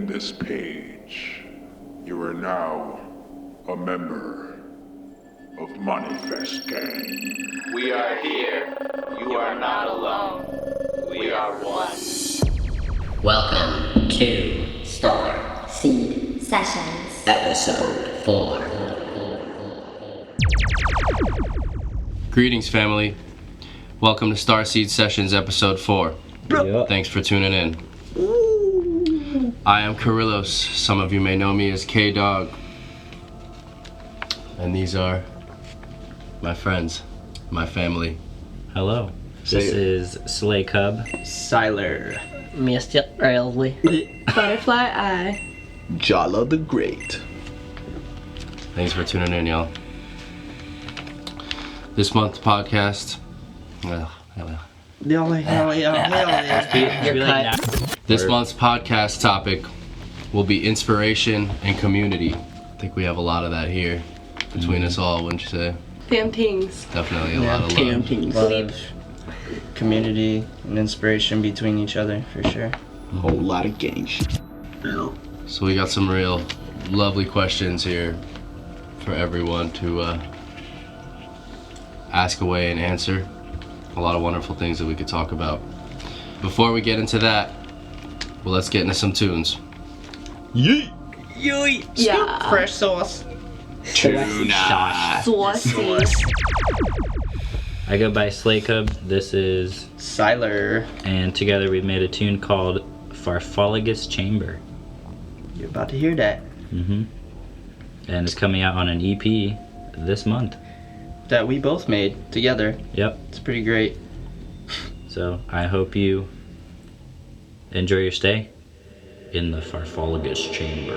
this page, you are now a member of Manifest Gang. We are here. You are not alone. We are one. Welcome to Starseed Sessions. Episode 4. Greetings, family. Welcome to Starseed Sessions, Episode 4. Yep. Thanks for tuning in. I am Kirillos. Some of you may know me as K-Dog. And these are my friends, my family. Hello. This is Slay Cub. Siler. Mr. Early. Butterfly Eye. Jala the Great. Thanks for tuning in, y'all. This month's podcast... This month's podcast topic will be inspiration and community. I think we have a lot of that here between us all, wouldn't you say? Damn things. Definitely a lot of love. A lot of community and inspiration between each other, for sure. A whole lot of gang shit. So we got some real lovely questions here for everyone to ask away and answer. A lot of wonderful things that we could talk about. Before we get into that, well, let's get into some tunes. Yeet! Yeah. Fresh sauce. Tuna. Saucy. I go by Slay Cub. This is... Siler. And together we've made a tune called Farfalagus Chamber. You're about to hear that. Mm-hmm. And it's coming out on an EP this month. That we both made together. Yep. It's pretty great. So I hope you enjoy your stay in the Farfalagus Chamber.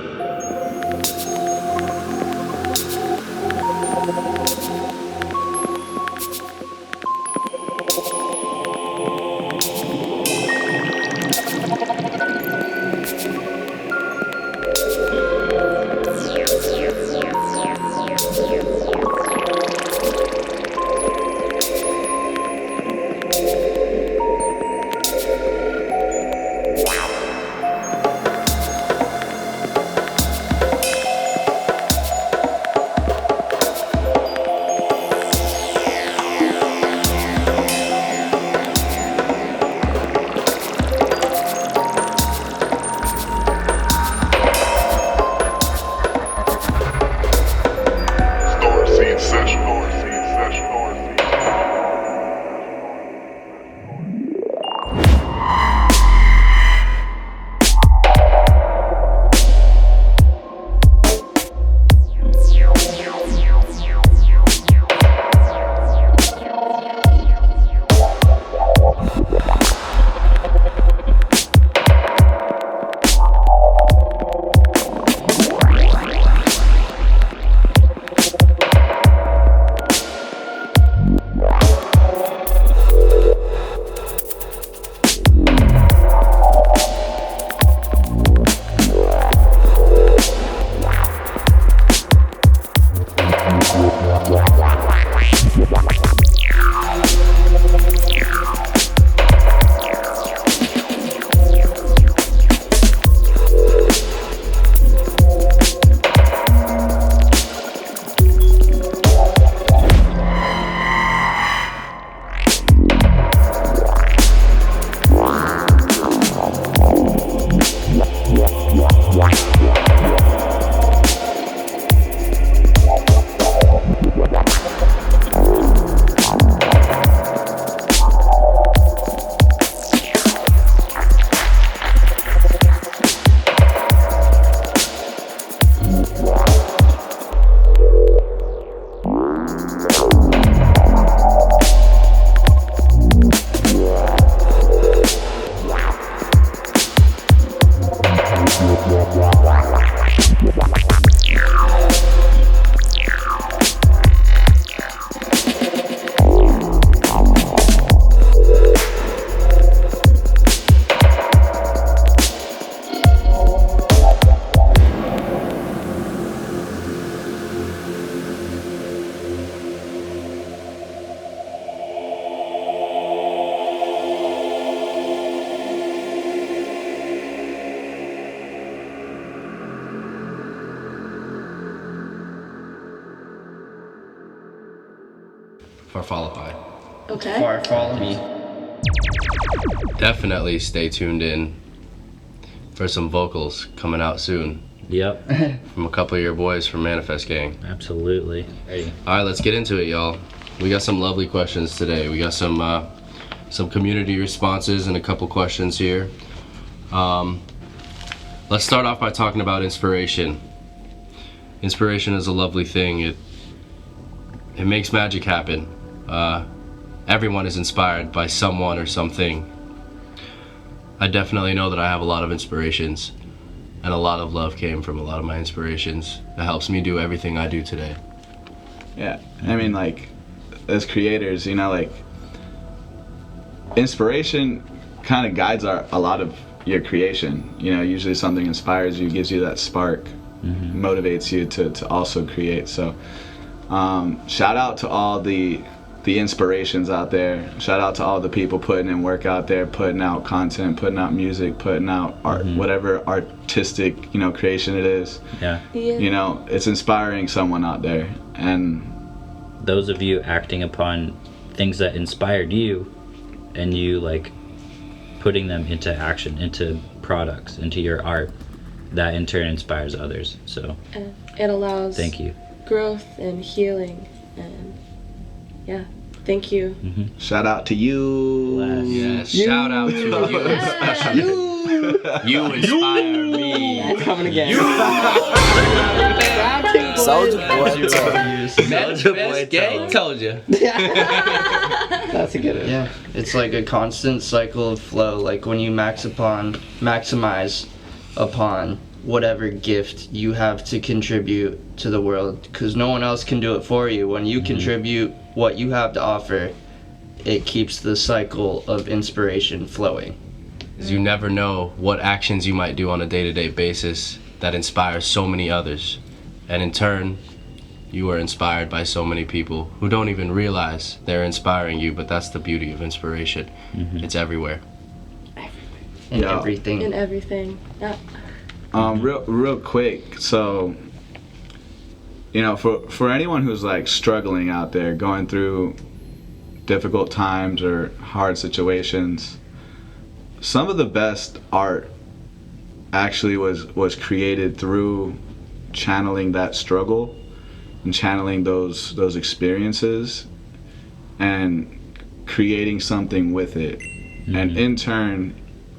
Farfalapai. Okay. Far follow me. Definitely stay tuned in for some vocals coming out soon Yep. from a couple of your boys from Manifest Gang. Absolutely. Ready. All right, let's get into it, y'all. We got some lovely questions today. We got some community responses and a couple questions here. Let's start off by talking about inspiration. Inspiration is a lovely thing. It makes magic happen. Everyone is inspired by someone or something. I definitely know that I have a lot of inspirations, and a lot of love came from a lot of my inspirations. It helps me do everything I do today. Yeah, I mean, like, as creators, you know, like, inspiration kind of guides a lot of your creation. You know, usually something inspires you, gives you that spark, motivates you to also create. So, shout out to all the inspirations out there. Shout out to all the people putting in work out there, putting out content, putting out music, putting out art, whatever artistic, you know, creation it is. Yeah. You know, it's inspiring someone out there. And Those of you acting upon things that inspired you, and you like putting them into action, into products, into your art, that in turn inspires others. So And it allows thank you. growth and healing, and yeah, thank you. shout out to you. Bless. Yes, shout out to you especially. You inspire me. Coming again. Soldier boy. Manifest Gang told you. That's a good one. Yeah, it's like a constant cycle of flow. Like when you maximize upon whatever gift you have to contribute to the world, because no one else can do it for you. When you contribute what you have to offer, it keeps the cycle of inspiration flowing. You never know what actions you might do on a day-to-day basis that inspires so many others. And in turn, you are inspired by so many people who don't even realize they're inspiring you, but that's the beauty of inspiration. It's everywhere. And Yeah. everything. In everything. Yeah. Real quick, so, you know, for anyone who's like struggling out there, going through difficult times or hard situations, some of the best art actually was created through channeling that struggle and channeling those experiences and creating something with it. And in turn,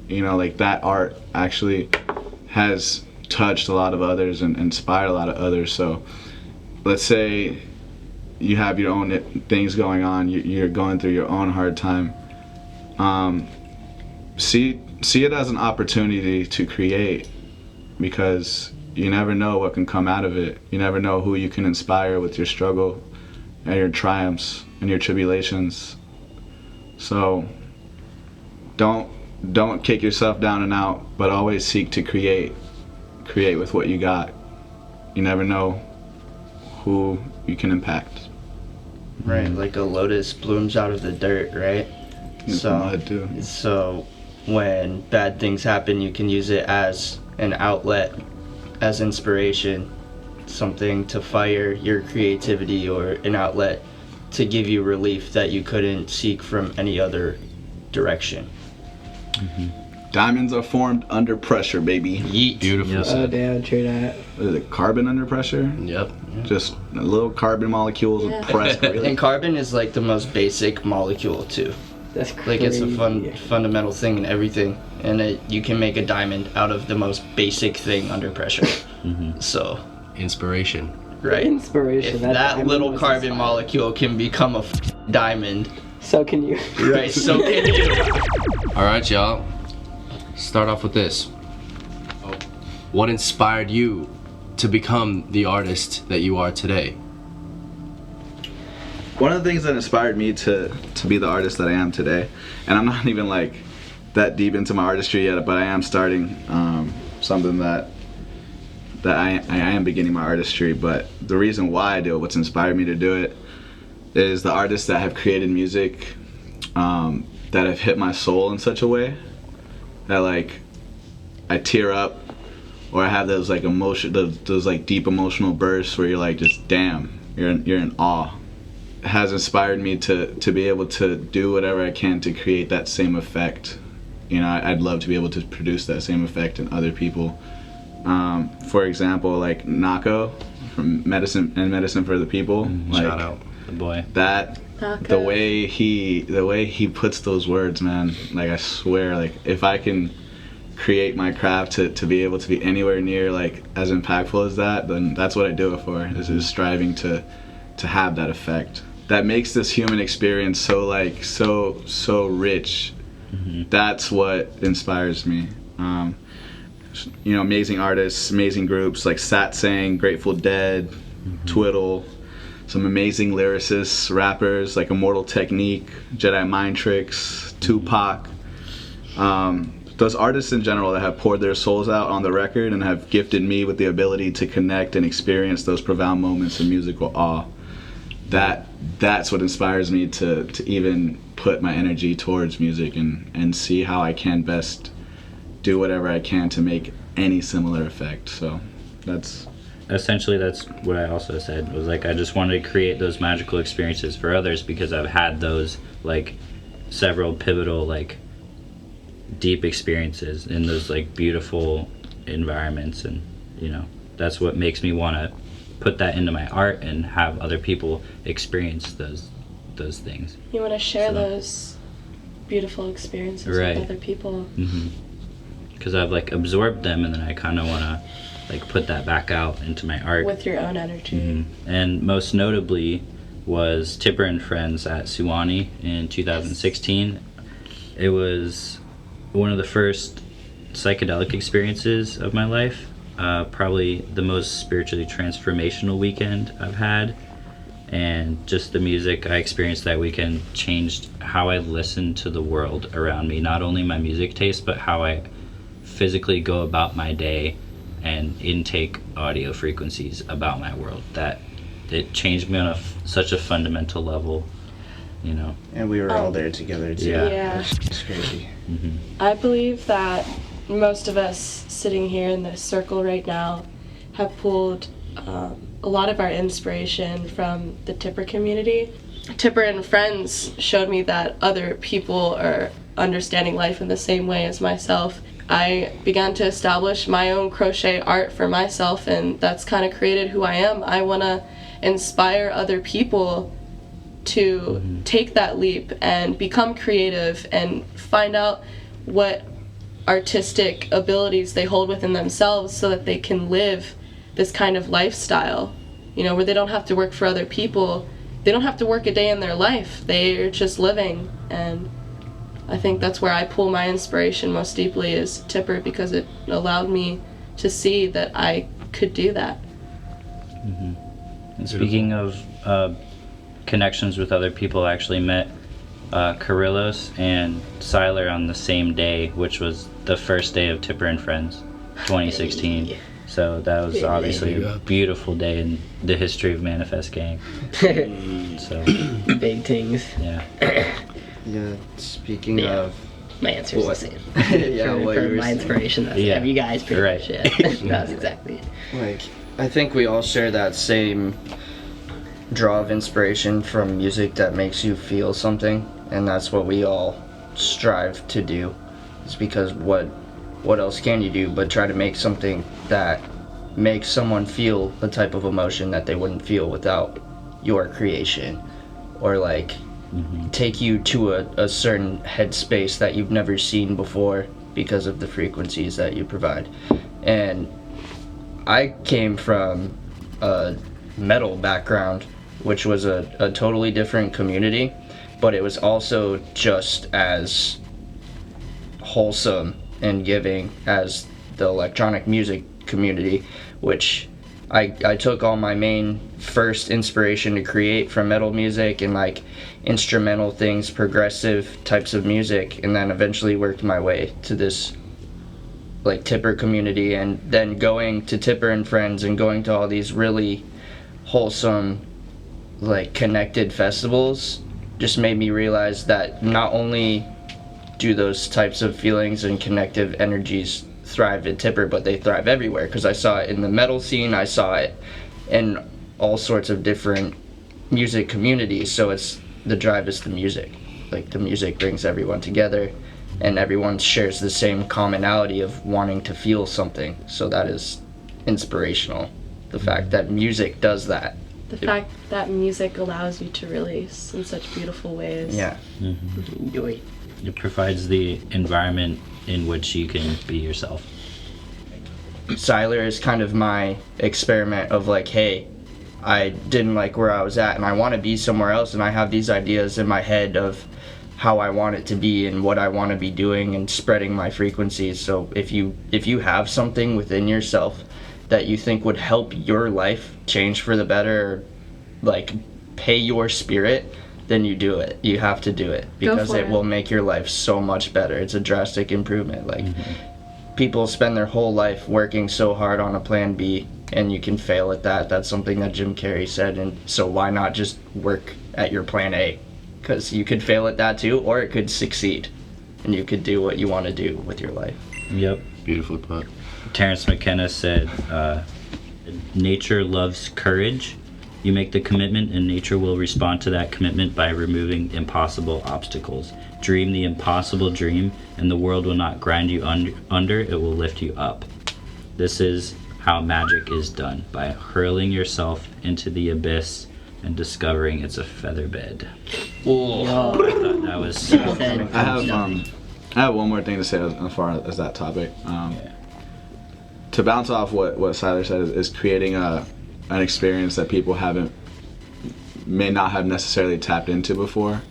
you know, like that art actually has touched a lot of others and inspired a lot of others. So let's say you have your own things going on, you're going through your own hard time. See it as an opportunity to create, because you never know what can come out of it. You never know who you can inspire with your struggle and your triumphs and your tribulations. So don't kick yourself down and out, but always seek to create with what you got. You never know who you can impact. Right, like a lotus blooms out of the dirt, right? It's mud too. So when bad things happen, you can use it as an outlet, as inspiration, something to fire your creativity, or an outlet to give you relief that you couldn't seek from any other direction. Diamonds are formed under pressure, baby. Yeet. Beautiful. Yep. Oh, damn, true that. What is it, carbon under pressure? Yep. Just little carbon molecules Yeah. pressed really. And carbon is like the most basic molecule too. That's crazy. Like it's a fundamental thing in everything, and you can make a diamond out of the most basic thing under pressure. So, Inspiration. right? Inspiration. If That that diamond little was carbon inspired. molecule can become a diamond, So can you. right? So can you. All right, y'all. Start off with this. What inspired you to become the artist that you are today? One of the things that inspired me to be the artist that I am today, and I'm not even like that deep into my artistry yet, but I am starting something that I am beginning my artistry. But the reason why I do it, what's inspired me to do it, is the artists that have created music that have hit my soul in such a way that like I tear up, or I have those like those like deep emotional bursts where you're like just damn, you're in awe. has inspired me to be able to do whatever I can to create that same effect. You know, I'd love to be able to produce that same effect in other people. For example, like Nako from Medicine for the People. Like, Shout out the boy. That Nako. the way he puts those words, man. Like, I swear, like, if I can create my craft to be able to be anywhere near like as impactful as that, then that's what I do it for. Is striving to have that effect. That makes this human experience so like so rich. That's what inspires me. You know, amazing artists, amazing groups like Satsang, Grateful Dead, Twiddle, some amazing lyricists, rappers like Immortal Technique, Jedi Mind Tricks, Tupac. Those artists in general that have poured their souls out on the record and have gifted me with the ability to connect and experience those profound moments of musical awe. That's what inspires me to even put my energy towards music and see how I can best do whatever I can to make any similar effect. So that's what I also said, was like I just wanted to create those magical experiences for others because I've had those like several pivotal like deep experiences in those like beautiful environments, and you know, that's what makes me want to put that into my art and have other people experience those things. You want to share So- those beautiful experiences Right. with other people. Because I've like absorbed them, and then I kind of want to like put that back out into my art With your own energy. And most notably was Tipper and Friends at Suwannee in 2016. It was one of the first psychedelic experiences of my life, probably the most spiritually transformational weekend I've had, and just the music I experienced that weekend changed how I listened to the world around me, not only my music taste, but how I physically go about my day and intake audio frequencies about my world. That it changed me on such a fundamental level, you know. And we were all there together too. Yeah. It's crazy. I believe that most of us sitting here in this circle right now have pulled a lot of our inspiration from the Tipper community. Tipper and Friends showed me that other people are understanding life in the same way as myself. I began to establish my own crochet art for myself, and that's kind of created who I am. I want to inspire other people to take that leap and become creative and find out what artistic abilities they hold within themselves so that they can live this kind of lifestyle, you know, where they don't have to work for other people. They don't have to work a day in their life. They're just living. And I think that's where I pull my inspiration most deeply is Tipper, because it allowed me to see that I could do that. And speaking of connections with other people, I actually met Kirillos and Siler on the same day, which was the first day of Tipper and Friends 2016. So that was obviously a beautiful day in the history of Manifest Gang. So Big things. yeah. Yeah, speaking Yeah. of My answer is the What? same. Yeah, for, what for you were my saying. inspiration, that's Yeah. it. You guys pretty Right. much, yeah. That's exactly it. like, I think we all share that same draw of inspiration from music that makes you feel something, and that's what we all strive to do. It's because what else can you do but try to make something that makes someone feel the type of emotion that they wouldn't feel without your creation, or like take you to a certain headspace that you've never seen before because of the frequencies that you provide. And I came from a metal background, which was a totally different community, but it was also just as wholesome and giving as the electronic music community, which I took all my main first inspiration to create from metal music and like instrumental things, progressive types of music, and then eventually worked my way to this like Tipper community, and then going to Tipper and Friends and going to all these really wholesome like connected festivals just made me realize that not only do those types of feelings and connective energies thrive at Tipper, but they thrive everywhere, because I saw it in the metal scene, I saw it in all sorts of different music community, so it's the drive is the music. Like the music brings everyone together, and everyone shares the same commonality of wanting to feel something. So that is inspirational. The fact that music does that. The fact that music allows you to release in such beautiful ways. Yeah. Joy. It provides the environment in which you can be yourself. Siler is kind of my experiment of like, hey, I didn't like where I was at and I want to be somewhere else, and I have these ideas in my head of how I want it to be and what I want to be doing and spreading my frequencies. So if you have something within yourself that you think would help your life change for the better, or like pay your spirit, then you do it. You have to do it because it will make your life so much better. It's a drastic improvement. Like people spend their whole life working so hard on a plan B, and you can fail at that. That's something that Jim Carrey said, and so why not just work at your plan A? Because you could fail at that too, or it could succeed, and you could do what you want to do with your life. Yep. Beautifully put. Terrence McKenna said, nature loves courage. You make the commitment and nature will respond to that commitment by removing impossible obstacles. Dream the impossible dream and the world will not grind you under, it will lift you up. This is how magic is done, by hurling yourself into the abyss and discovering it's a feather bed. Ooh. I thought that was I have one more thing to say as far as that topic. To bounce off what Siler said is creating an experience that people may not have necessarily tapped into before.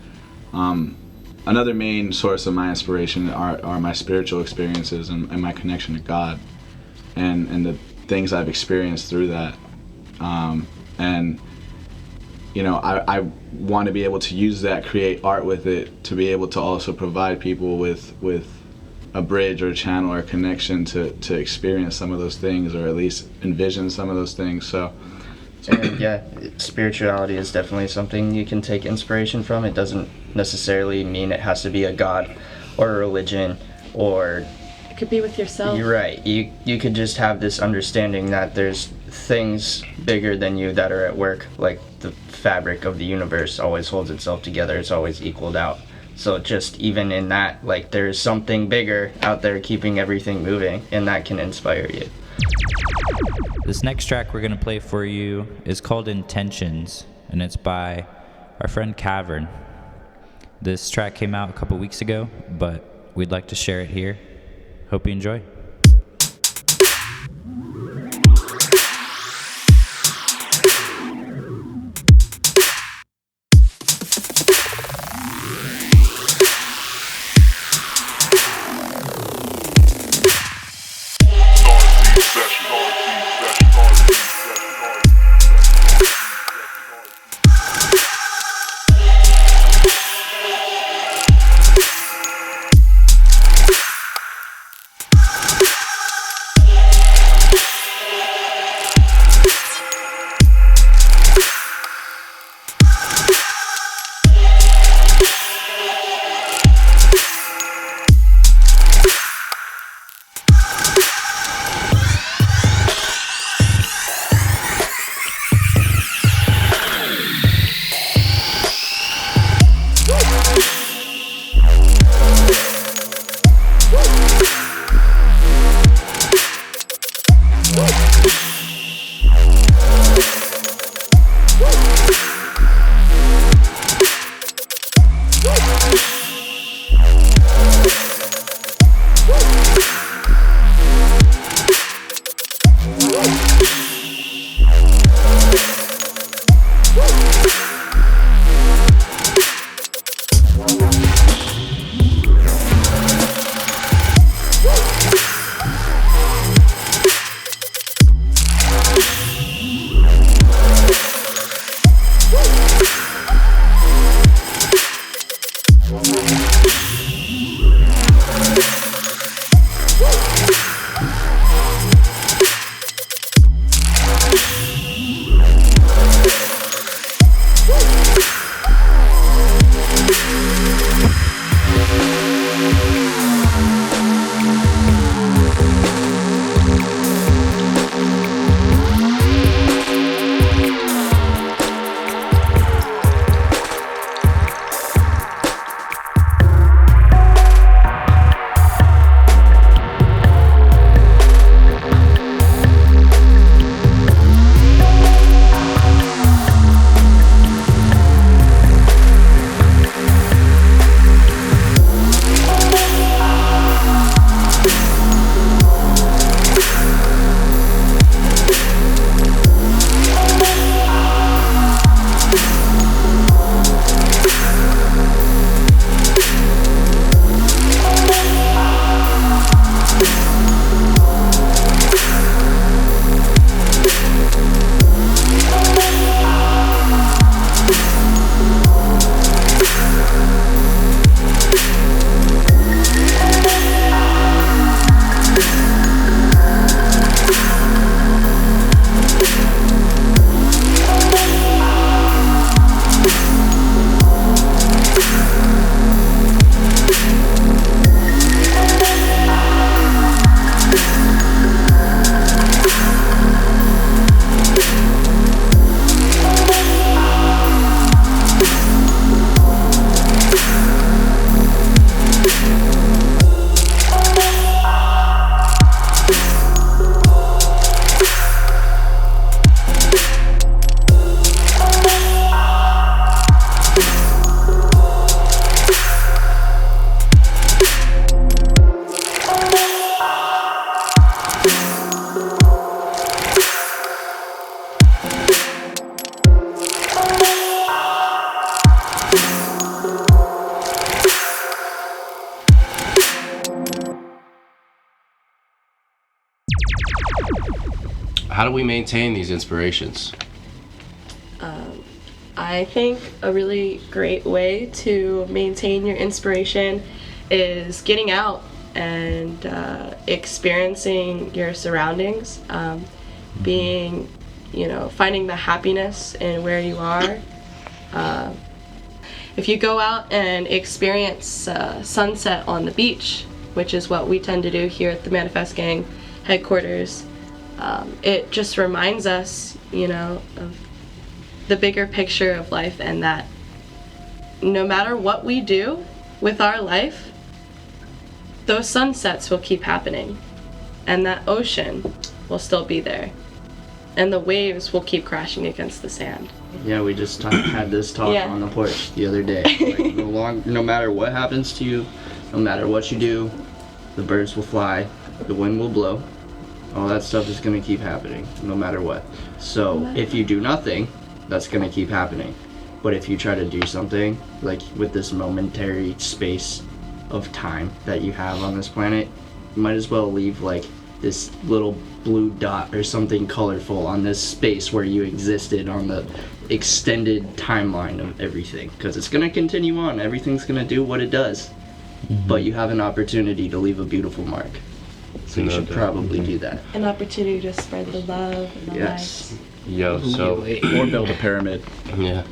Another main source of my inspiration are my spiritual experiences and my connection to God, and the things I've experienced through that. And you know, I want to be able to use that, create art with it, to be able to also provide people with a bridge or a channel or a connection to experience some of those things, or at least envision some of those things. So And yeah, spirituality is definitely something you can take inspiration from. It doesn't necessarily mean it has to be a god or a religion, or It could be with yourself. you're right. You could just have this understanding that there's things bigger than you that are at work. Like the fabric of the universe always holds itself together. It's always equaled out. So just even in that, like there's something bigger out there keeping everything moving, and that can inspire you. This next track we're going to play for you is called Intentions, and it's by our friend Cavern. This track came out a couple weeks ago, but we'd like to share it here. Hope you enjoy. Starseed Sessions. how do we maintain these inspirations? I think a really great way to maintain your inspiration is getting out and experiencing your surroundings, being, finding the happiness in where you are. If you go out and experience sunset on the beach, which is what we tend to do here at the Manifest Gang headquarters, it just reminds us, of the bigger picture of life, and that no matter what we do with our life, those sunsets will keep happening, and that ocean will still be there, and the waves will keep crashing against the sand. Yeah, we just had this talk on the porch the other day. Like, no matter what happens to you, no matter what you do, the birds will fly, the wind will blow, all that stuff is going to keep happening, no matter what. So if you do nothing, that's going to keep happening. But if you try to do something, like with this momentary space of time that you have on this planet, you might as well leave like this little blue dot or something colorful on this space where you existed on the extended timeline of everything, because it's going to continue on. Everything's going to do what it does. But you have an opportunity to leave a beautiful mark. So you should probably do that. An opportunity to spread the love and the light. Yo, so or build a pyramid. Yeah.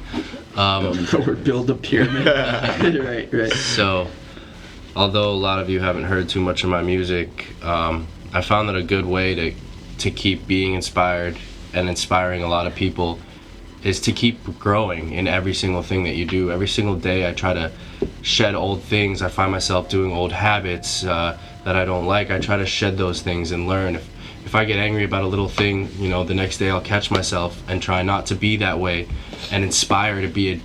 Or build a pyramid. right. So, although a lot of you haven't heard too much of my music, I found that a good way to keep being inspired and inspiring a lot of people is to keep growing in every single thing that you do. Every single day I try to shed old things. I find myself doing old habits that I don't like. I try to shed those things and learn. If I get angry about a little thing, the next day I'll catch myself and try not to be that way and inspire to be a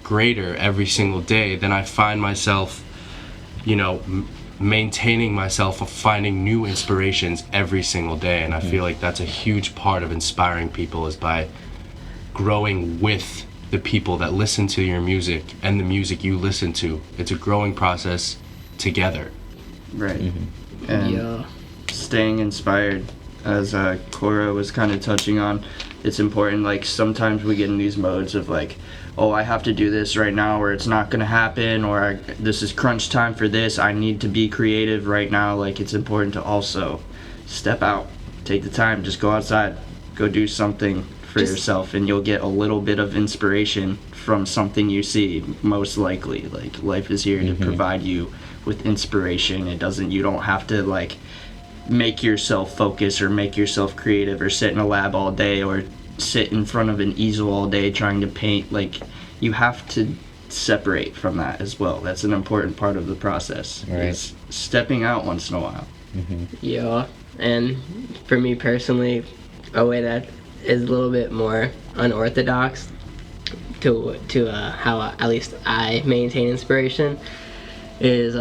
greater every single day. Then I find myself, maintaining myself of finding new inspirations every single day. And I feel like that's a huge part of inspiring people, is by growing with the people that listen to your music and the music you listen to. It's a growing process together. Right. And staying inspired, as Cora was kind of touching on, it's important. Like, sometimes we get in these modes of like, oh, I have to do this right now or it's not gonna happen, or this is crunch time for this, I need to be creative right now. Like, it's important to also step out, take the time, just go outside, go do something for yourself, and you'll get a little bit of inspiration from something you see, most likely. Like, life is here to provide you with inspiration. You don't have to like make yourself focus or make yourself creative or sit in a lab all day or sit in front of an easel all day trying to paint. Like, you have to separate from that as well. That's an important part of the process. Right. Is stepping out once in a while. Yeah, and for me personally, a way that is a little bit more unorthodox to how at least I maintain inspiration is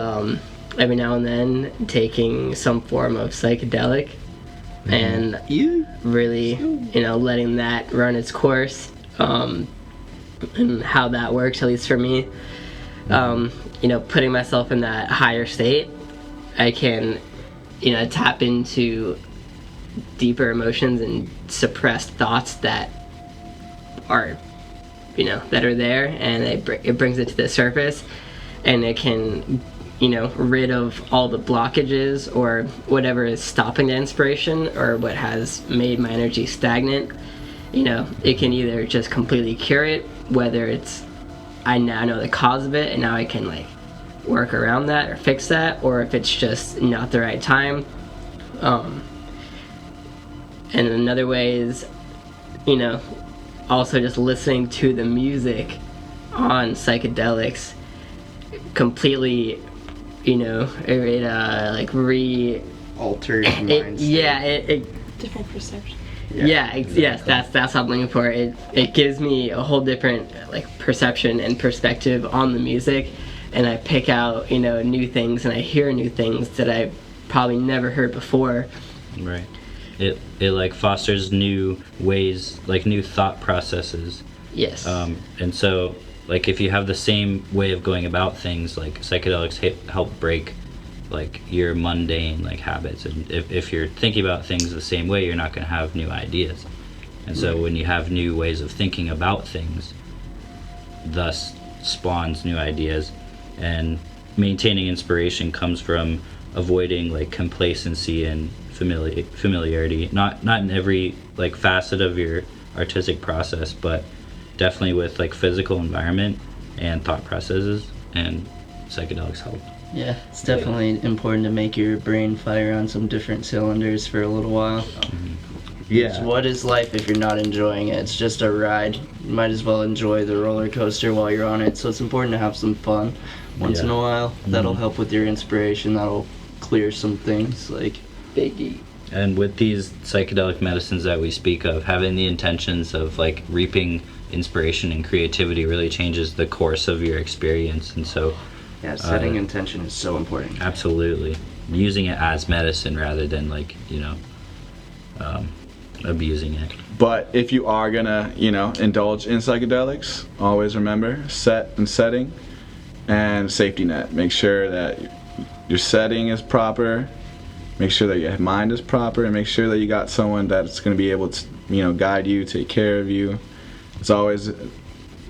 every now and then taking some form of psychedelic and really, letting that run its course, and how that works, at least for me. Putting myself in that higher state, I can, tap into deeper emotions and suppressed thoughts that are, that are there, and it brings it to the surface, and it can, rid of all the blockages or whatever is stopping the inspiration or what has made my energy stagnant. It can either just completely cure it, whether it's I now know the cause of it and now I can like work around that or fix that, or if it's just not the right time. And another way is, also just listening to the music on psychedelics completely, it like alters mindset. It different perception. Yes, that's something for it. It gives me a whole different like perception and perspective on the music, and I pick out new things, and I hear new things that I've probably never heard before. Right. It like fosters new ways, like new thought processes. Yes. And so like if you have the same way of going about things, like psychedelics help break like your mundane like habits, and if you're thinking about things the same way, you're not going to have new ideas. And so when you have new ways of thinking about things, thus spawns new ideas. And maintaining inspiration comes from avoiding like complacency and familiarity, not in every like facet of your artistic process, but definitely with like physical environment and thought processes, and psychedelics help. Yeah, it's definitely important to make your brain fire on some different cylinders for a little while. Yeah. What is life if you're not enjoying it? It's just a ride. You might as well enjoy the roller coaster while you're on it. So it's important to have some fun once in a while. That'll help with your inspiration. That'll clear some things like Biggie. And with these psychedelic medicines that we speak of, having the intentions of like reaping inspiration and creativity really changes the course of your experience. And so yeah, setting intention is so important. Absolutely. Using it as medicine rather than like, abusing it. But if you are gonna, indulge in psychedelics, always remember set and setting and safety net. Make sure that your setting is proper, make sure that your mind is proper, and make sure that you got someone that's gonna be able to, guide you, take care of you. It's always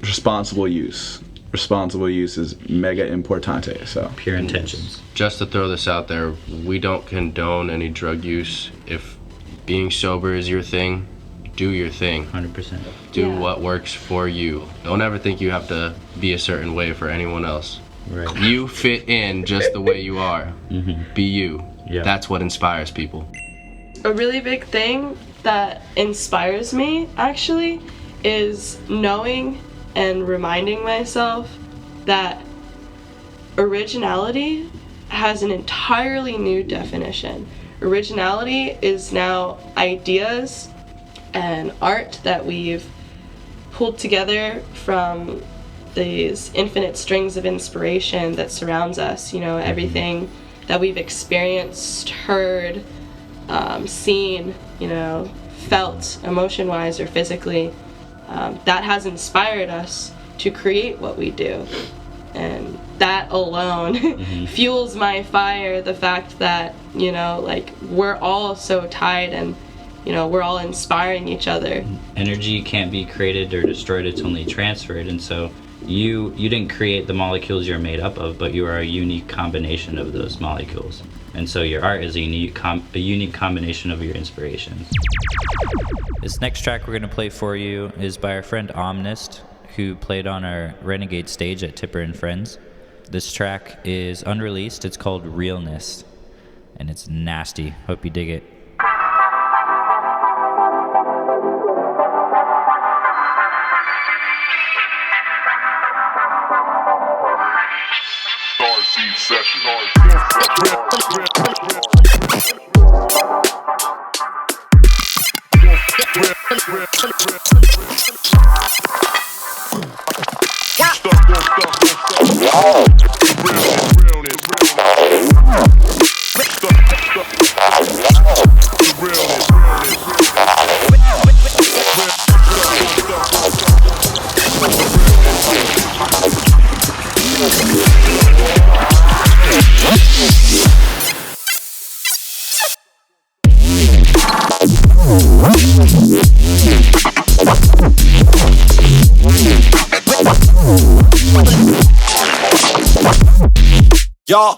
responsible use. Responsible use is mega importante, so. Pure intentions. Just to throw this out there, we don't condone any drug use. If being sober is your thing, do your thing. 100%. Do what works for you. Don't ever think you have to be a certain way for anyone else. Right. You fit in just the way you are. Be you. Yeah. That's what inspires people. A really big thing that inspires me, actually, is knowing and reminding myself that originality has an entirely new definition. Originality is now ideas and art that we've pulled together from these infinite strings of inspiration that surrounds us, everything that we've experienced, heard, seen, felt emotion-wise or physically, that has inspired us to create what we do. And that alone fuels my fire, the fact that, we're all so tied and, we're all inspiring each other. Energy can't be created or destroyed, it's only transferred. And so you didn't create the molecules you're made up of, but you are a unique combination of those molecules. And so your art is a unique combination of your inspirations. This next track we're going to play for you is by our friend Omnist, who played on our Renegade stage at Tipper and Friends. This track is unreleased. It's called Realness, and it's nasty. Hope you dig it. Starseed Sessions. Y'all.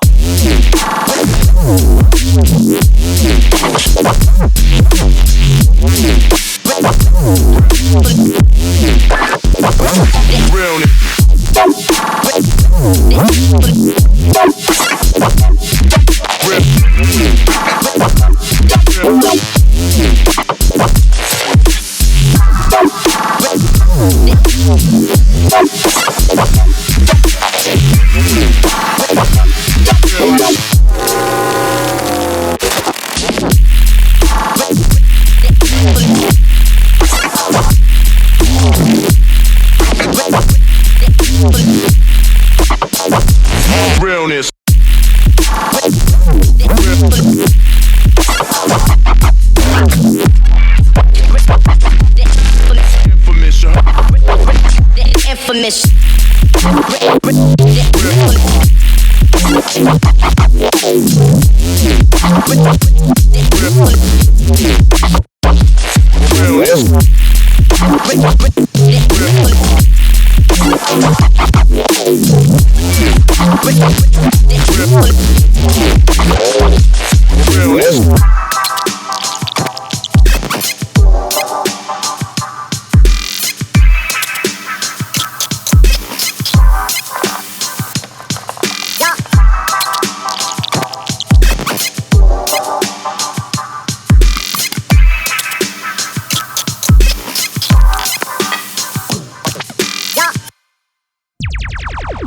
Realness. Infamous.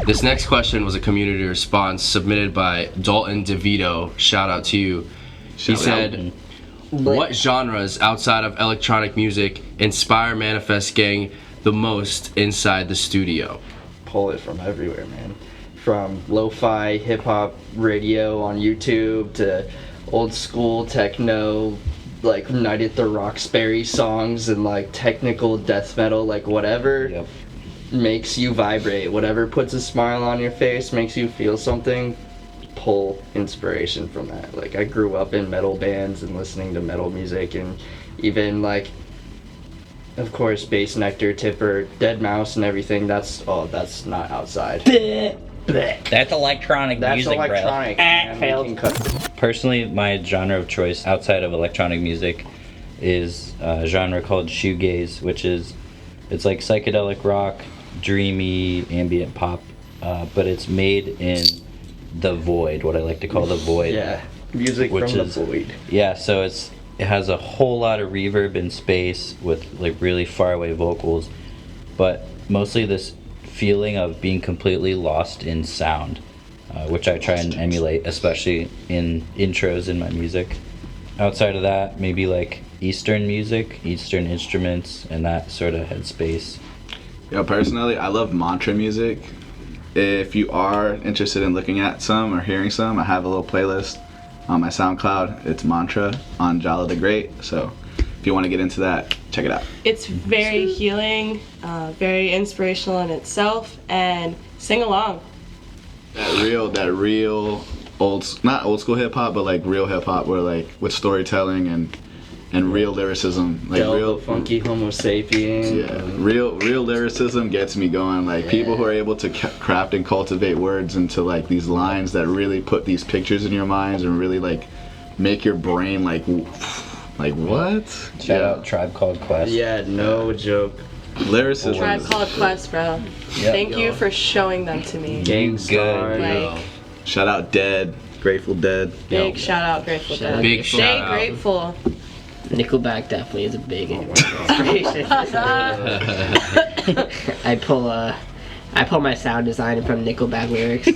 This next question was a community response submitted by Dalton DeVito. Shout out to you. He said, what genres outside of electronic music inspire Manifest Gang the most inside the studio? Pull it from everywhere, man. From lo-fi hip-hop radio on YouTube to old school techno, like Night at the Roxbury songs, and like technical death metal, like whatever makes you vibrate, whatever puts a smile on your face, makes you feel something, pull inspiration from that. Like, I grew up in metal bands and listening to metal music, and even like, of course, Bass Nectar, Tipper, Dead Mouse and everything. That's not outside. That's electronic music, bro. That's electronic. Personally, my genre of choice outside of electronic music is a genre called shoegaze, which is, it's like psychedelic rock, dreamy ambient pop, but it's made in the void, what I like to call the void. Yeah, music from the void. Yeah, so it has a whole lot of reverb in space with like really far away vocals, but mostly this feeling of being completely lost in sound, which I try and emulate, especially in intros in my music. Outside of that, maybe like Eastern music, Eastern instruments, and that sort of headspace. Yo, personally, I love mantra music. If you are interested in looking at some or hearing some, I have a little playlist on my SoundCloud. It's Mantra on Jala the Great. So if you want to get into that, check it out. It's very healing, very inspirational in itself, and sing along. That real not old school hip hop, but like real hip hop, where like with storytelling and real lyricism, like real funky Homo sapiens. Yeah, real lyricism gets me going. Like people who are able to craft and cultivate words into like these lines that really put these pictures in your minds and really like make your brain like what? Shout out Tribe Called Quest. Yeah, no joke. Lyricism. Tribe Called Quest, bro. Thank you for showing them to me. Good. Like, shout out Dead, Grateful Dead. Big shout out Grateful Dead. Big Stay shout out. grateful. Nickelback definitely is a big inspiration. I pull my sound design from Nickelback lyrics.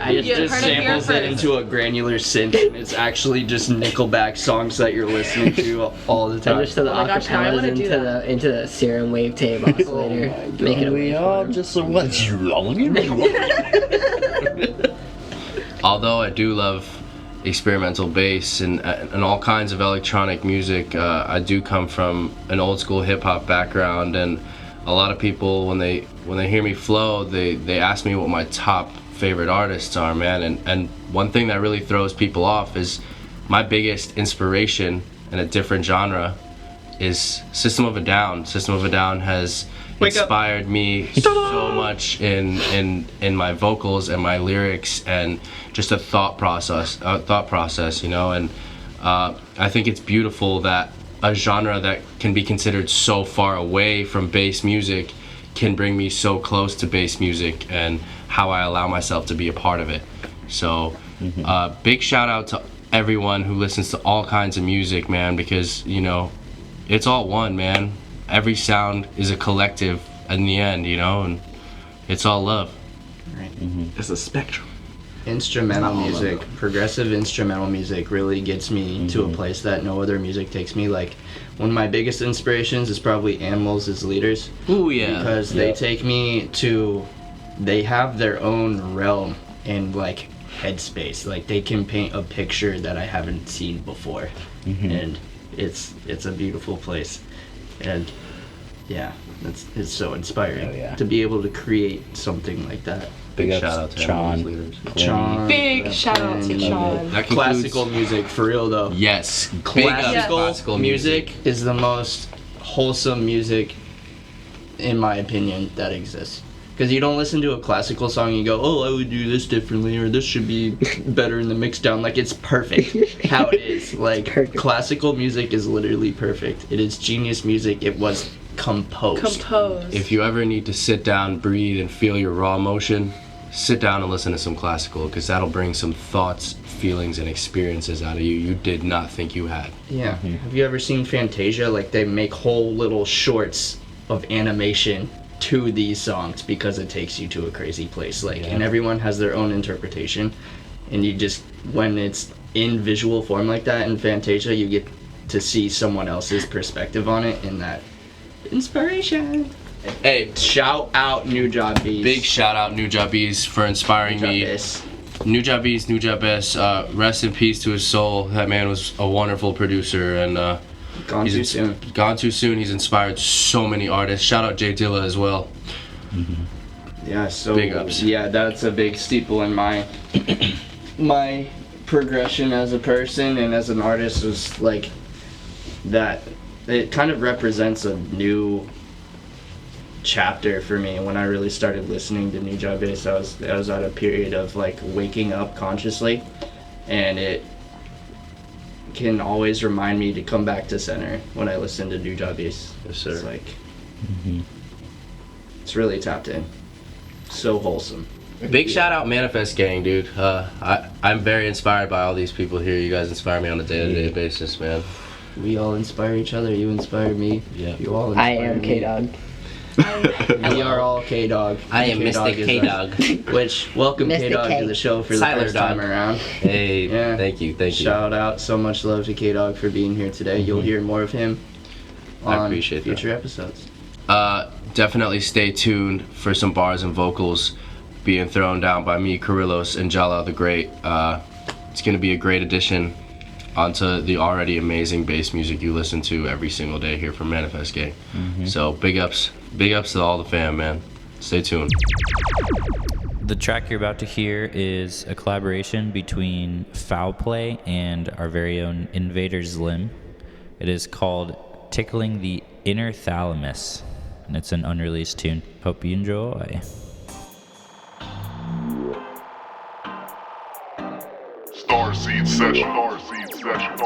I just samples it into a granular synth, and it's actually just Nickelback songs that you're listening to all the time. I just throw the acapellas into the serum wavetape oscillator. Make it we all just want you long. Although I do love experimental bass and all kinds of electronic music, I do come from an old school hip hop background, and a lot of people when they hear me flow, they ask me what my top favorite artists are, man, and one thing that really throws people off is my biggest inspiration in a different genre is System of a Down. System of a Down has inspired me so much in my vocals and my lyrics and just a thought process, you know. And I think it's beautiful that a genre that can be considered so far away from bass music can bring me so close to bass music and how I allow myself to be a part of it. So big shout out to everyone who listens to all kinds of music, man, because, you know, it's all one, man. Every sound is a collective in the end, you know, and it's all love. Right. It's a spectrum. Instrumental music, progressive instrumental music really gets me to a place that no other music takes me. Like, one of my biggest inspirations is probably Animals as Leaders. Ooh, yeah. Because they take me to, they have their own realm and like headspace. Like, they can paint a picture that I haven't seen before. And it's a beautiful place. And yeah, It's so inspiring Oh, yeah. to be able to create something like that. Big Shout ups out to Sean. everyone's leaders. Sean, Big shout out to Sean. That concludes- classical music for real though. Yes, big ups Classical, classical music is the most wholesome music, in my opinion, that exists. Because you don't listen to a classical song and you go, oh, I would do this differently, or this should be better in the mix down. Like, it's perfect how it is. Like, classical music is literally perfect. It is genius music. It was composed. If you ever need to sit down, breathe, and feel your raw emotion, sit down and listen to some classical, because that'll bring some thoughts, feelings, and experiences out of you did not think you had. Yeah. Have you ever seen Fantasia? Like, they make whole little shorts of animation to these songs because it takes you to a crazy place. Like, and everyone has their own interpretation. And you just, when it's in visual form like that in Fantasia, you get to see someone else's perspective on it, and that inspiration. Hey, Shout out New Job Bees. big shout out New Job Bees for inspiring me. New Job Bees, New Job Bees, rest in peace to his soul. That man was a wonderful producer, and Gone too soon. Gone too soon. He's inspired so many artists. Shout out Jay Dilla as well. Yeah, so Big ups. Yeah, that's a big steeple in my my progression as a person and as an artist was like that. It kind of represents a new chapter for me. When I really started listening to New Job Bass, I was at a period of like waking up consciously, and it can always remind me to come back to center when I listen to New Job Bass. Yes, sir. It's like it's really tapped in. So wholesome. Big shout out Manifest Gang, dude. I'm very inspired by all these people here. You guys inspire me on a day-to-day basis, man. We all inspire each other. You inspire me. Yeah. You all I inspire am me. K-Dog. We are all K-Dog. I am K-Dog Mr. is K-Dog. us. Which, welcome Mr. K-Dog K. to the show for the Tyler first time Dog. around. Hey, Yeah. thank you. Shout out, so much love to K-Dog for being here today. You'll hear more of him I on appreciate that. future episodes. Definitely stay tuned for some bars and vocals being thrown down by me, Kirillos, and Jala the Great. It's going to be a great addition onto the already amazing bass music you listen to every single day here from Manifest Gang. So big ups to all the fam, man. Stay tuned. The track you're about to hear is a collaboration between Foul Play and our very own Invader's Limb. It is called Tickling the Inner Thalamus, and it's an unreleased tune. Hope you enjoy. Starseed Session. Starseed Session. Starseed Session.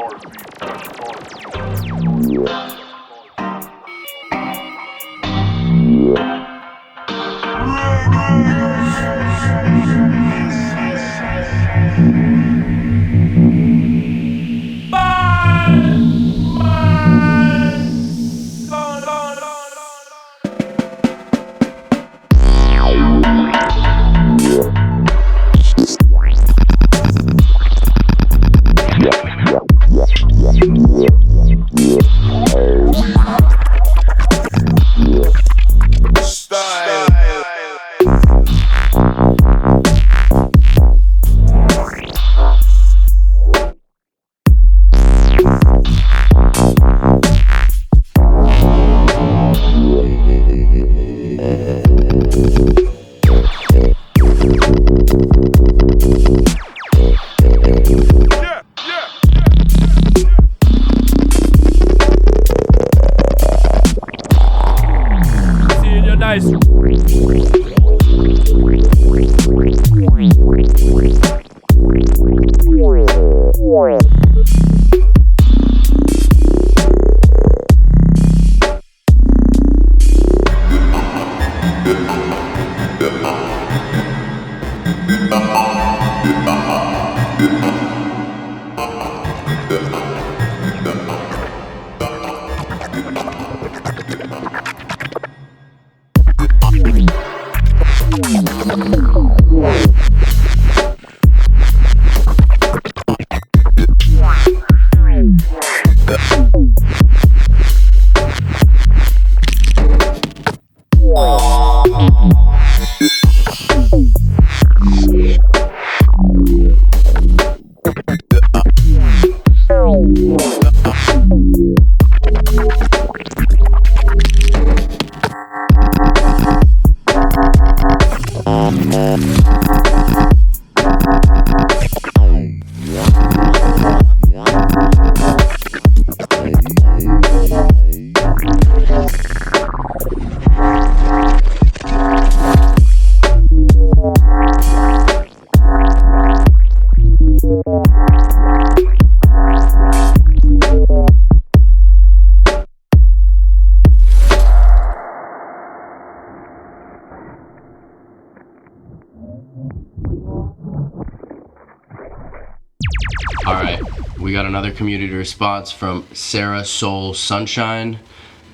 All right, we got another community response from Sarah Soul Sunshine,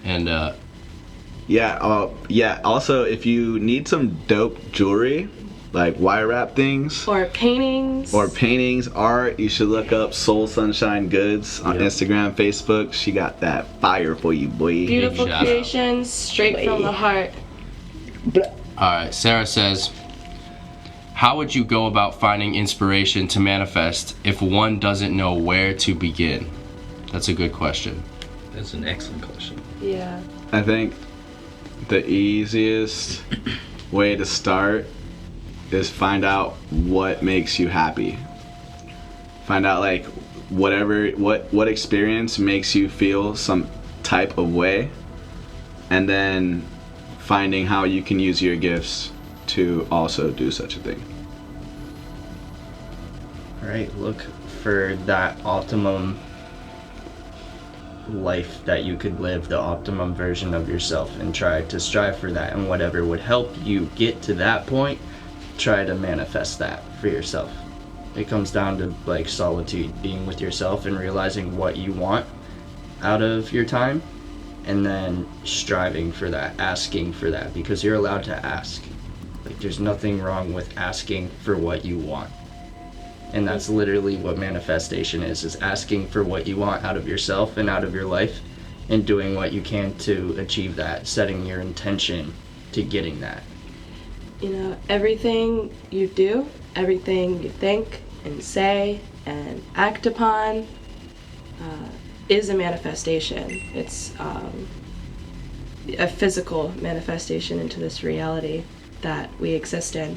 and Yeah. Also, if you need some dope jewelry, like wire wrap things Or paintings. or paintings, art, you should look up Soul Sunshine Goods on Yep. Instagram, Facebook. She got that fire for you, boy. Beautiful Shout out. creations straight from the heart. all right, Sarah says, how would you go about finding inspiration to manifest if one doesn't know where to begin? That's a good question. That's an excellent question. Yeah. I think the easiest way to start is find out what makes you happy. Find out like what experience makes you feel some type of way, and then finding how you can use your gifts to also do such a thing. Right, look for that optimum life that you could live, the optimum version of yourself, and try to strive for that. And whatever would help you get to that point, try to manifest that for yourself. It comes down to like solitude, being with yourself and realizing what you want out of your time, and then striving for that, asking for that, because you're allowed to ask. Like, there's nothing wrong with asking for what you want. And that's literally what manifestation is asking for what you want out of yourself and out of your life, and doing what you can to achieve that, setting your intention to getting that. You know, everything you do, everything you think and say and act upon is a manifestation. It's a physical manifestation into this reality that we exist in.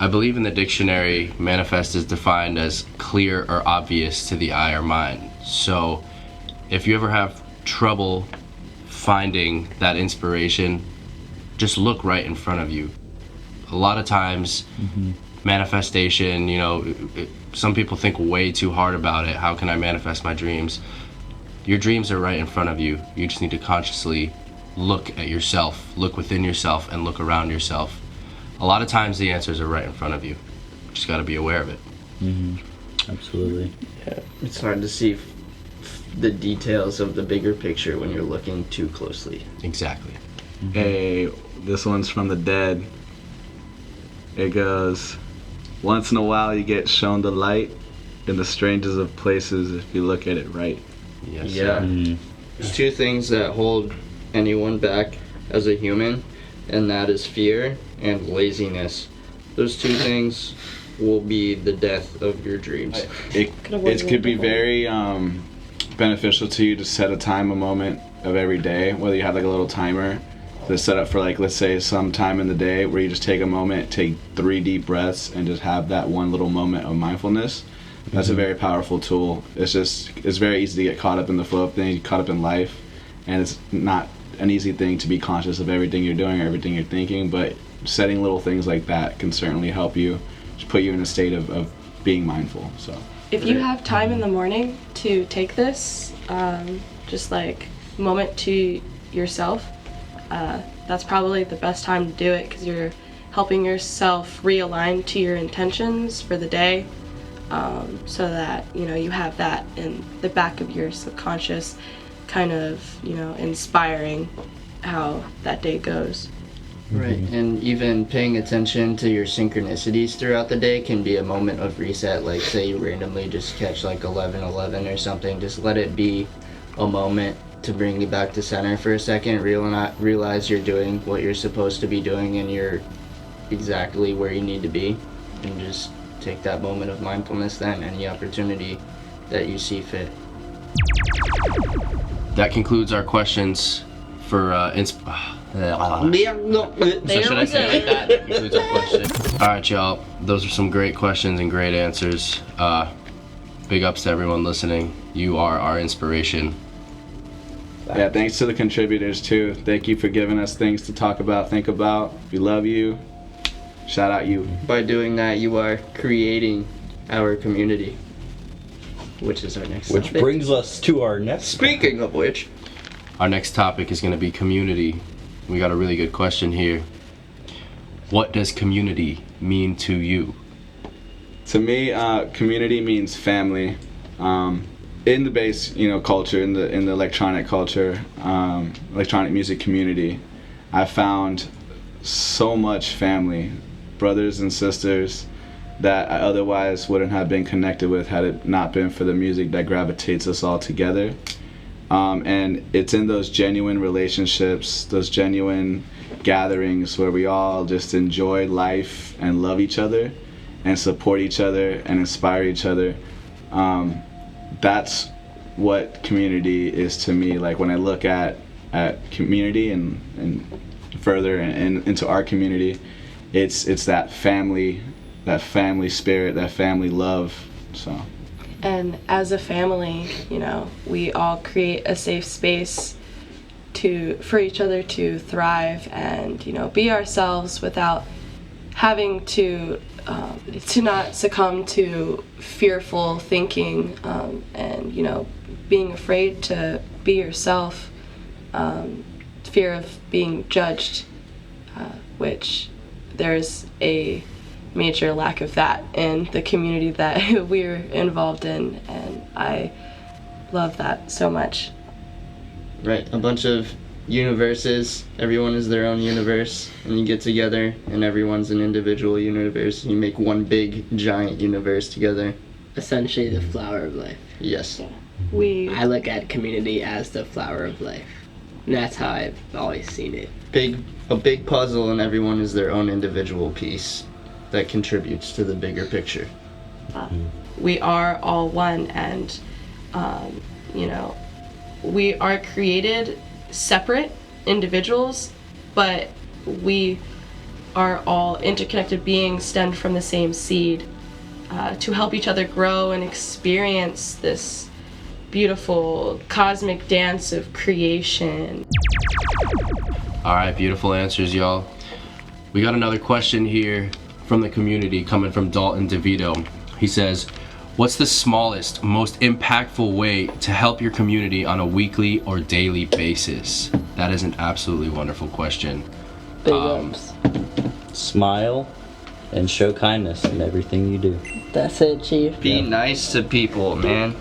I believe in the dictionary, manifest is defined as clear or obvious to the eye or mind. So if you ever have trouble finding that inspiration, just look right in front of you. A lot of times, manifestation, you know, some people think way too hard about it. How can I manifest my dreams? Your dreams are right in front of you. You just need to consciously look at yourself, look within yourself, and look around yourself. A lot of times the answers are right in front of you. Just got to be aware of it. Absolutely. Yeah, it's hard to see the details of the bigger picture when you're looking too closely. Exactly. Hey, this one's from the dead. It goes, once in a while you get shown the light in the strangest of places if you look at it right. Yes, Yeah. sir. There's two things that hold anyone back as a human, and that is fear and laziness. Those two things will be the death of your dreams. It could be very beneficial to you to set a time, a moment of every day, whether you have like a little timer to set up for, like, let's say some time in the day where you just take a moment, take 3 deep breaths, and just have that one little moment of mindfulness. That's a very powerful tool. It's very easy to get caught up in the flow of things, caught up in life, and it's not an easy thing to be conscious of everything you're doing or everything you're thinking, but setting little things like that can certainly help you, just put you in a state of being mindful. So If you have time in the morning to take this, just like moment to yourself, that's probably the best time to do it, because you're helping yourself realign to your intentions for the day, so that, you know, you have that in the back of your subconscious, kind of, you know, inspiring how that day goes. Right, and even paying attention to your synchronicities throughout the day can be a moment of reset. Like, say you randomly just catch like 11:11 or something, just let it be a moment to bring you back to center for a second. Realize you're doing what you're supposed to be doing and you're exactly where you need to be, and just take that moment of mindfulness then, any opportunity that you see fit. That concludes our questions for So should I say it like that? That concludes our question. All right, y'all. Those are some great questions and great answers. Big ups to everyone listening. You are our inspiration. Yeah, thanks to the contributors too. Thank you for giving us things to talk about, think about. We love you. Shout out you. By doing that, you are creating our community, which is our next Which topic. brings us to our next. Speaking of which, Our next topic is going to be community. We got a really good question here. What does community mean to you? To me, community means family. In the bass, culture, in the electronic culture, electronic music community, I found so much family, brothers and sisters that I otherwise wouldn't have been connected with had it not been for the music that gravitates us all together. And it's in those genuine relationships, those genuine gatherings where we all just enjoy life and love each other and support each other and inspire each other. That's what community is to me. Like when I look at community and further and into our community, it's that family spirit, that family love. So. And as a family, we all create a safe space for each other to thrive and be ourselves without having to not succumb to fearful thinking and being afraid to be yourself, fear of being judged, which there's a major lack of that in the community that we're involved in, and I love that so much. right, a bunch of universes, everyone is their own universe, and you get together and everyone's an individual universe, and you make one big giant universe together. Essentially the flower of life. Yes. I look at community as the flower of life. And that's how I've always seen it. A big puzzle, and everyone is their own individual piece that contributes to the bigger picture. We are all one, and we are created separate individuals, but we are all interconnected beings stemmed from the same seed to help each other grow and experience this beautiful cosmic dance of creation. All right, beautiful answers, y'all. We got another question here from the community coming from Dalton DeVito. He says, what's the smallest, most impactful way to help your community on a weekly or daily basis? That is an absolutely wonderful question. Big ups. Smile and show kindness in everything you do. That's it, Chief. Be nice to people, man.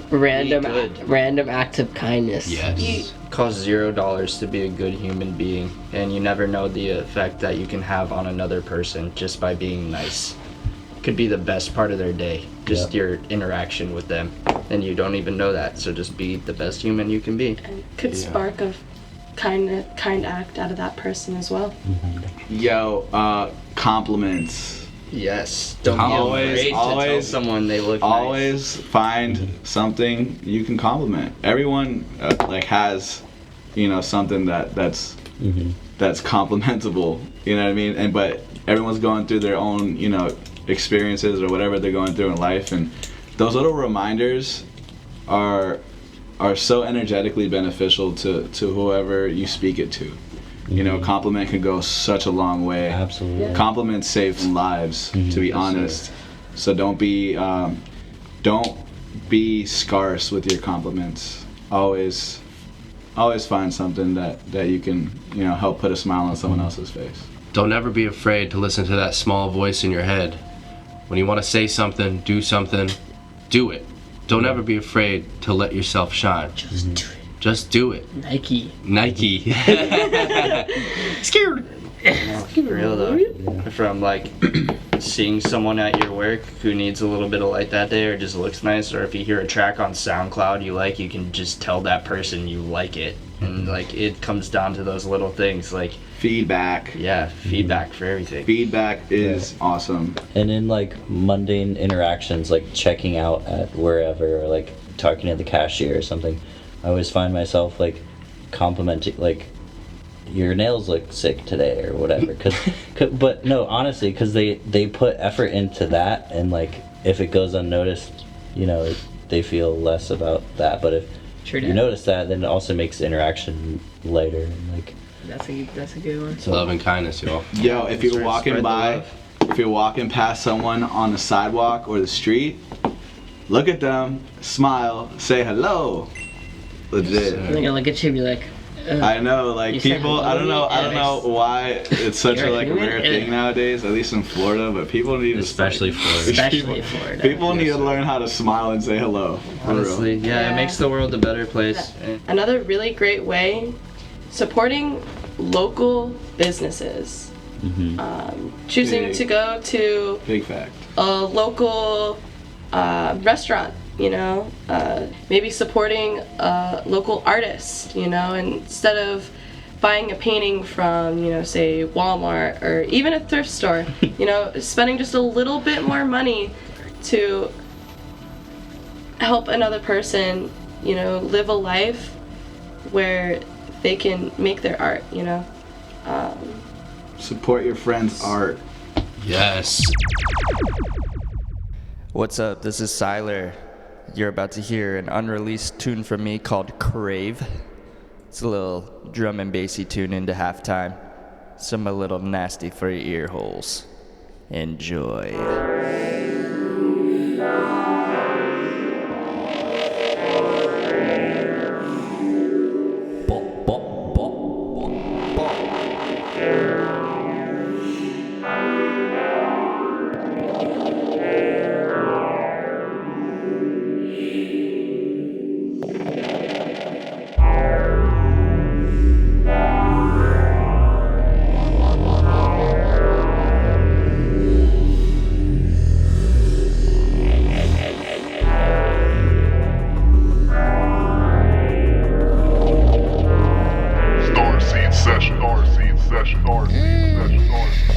Random acts of kindness. Yes. Costs $0 to be a good human being, and you never know the effect that you can have on another person just by being nice. Could be the best part of their day, just your interaction with them, and you don't even know that. So just be the best human you can be. And could spark a kind act out of that person as well. Yo, compliments. Yes. Don't Always- be afraid to tell always- someone they look nice. Always find something you can compliment. Everyone has, something that's complimentable. You know what I mean? But everyone's going through their own, experiences or whatever they're going through in life, and those little reminders are so energetically beneficial to whoever you speak it to. Compliment can go such a long way. Absolutely. Yeah. Compliments save lives, to be honest. So don't be scarce with your compliments. Always find something that you can help put a smile on someone else's face. Don't ever be afraid to listen to that small voice in your head. When you want to say something, do something, do it. Don't ever be afraid to let yourself shine. Just do it. Just do it. Nike. Scared. For real though. From seeing someone at your work who needs a little bit of light that day or just looks nice, or if you hear a track on SoundCloud you can just tell that person you like it. And it comes down to those little things Feedback. Yeah, feedback for everything. Feedback is awesome. And in mundane interactions, checking out at wherever, or talking to the cashier or something, I always find myself complimenting, your nails look sick today or whatever. But no, honestly, because they put effort into that, and like if it goes unnoticed, they feel less about that. But if you notice that, then it also makes the interaction lighter and like. That's a good one. So, Love and kindness, y'all. Yo, if you're walking by, if you're walking past someone on the sidewalk or the street, look at them, smile, say hello. Legit. They're gonna look at you and be like, ugh. I know, like You said people. I don't know. I don't know hello? why it's such You're a a like human? rare thing nowadays, at least in Florida. But people need to Especially Florida. Especially Florida. People need to learn how to smile and say hello. For real. Honestly, yeah, it makes the world a better place. Another really great way, supporting local businesses. Choosing Big. to go to Big fact. a local restaurant, maybe supporting a local artist, instead of buying a painting from, say Walmart or even a thrift store, spending just a little bit more money to help another person, live a life where they can make their art, Support your friend's art. Yes. What's up? This is Siler. You're about to hear an unreleased tune from me called Crave. It's a little drum and bassy tune into halftime. Some a little nasty for your ear holes. Enjoy. Starseed Session. Starseed Session. Starseed Session.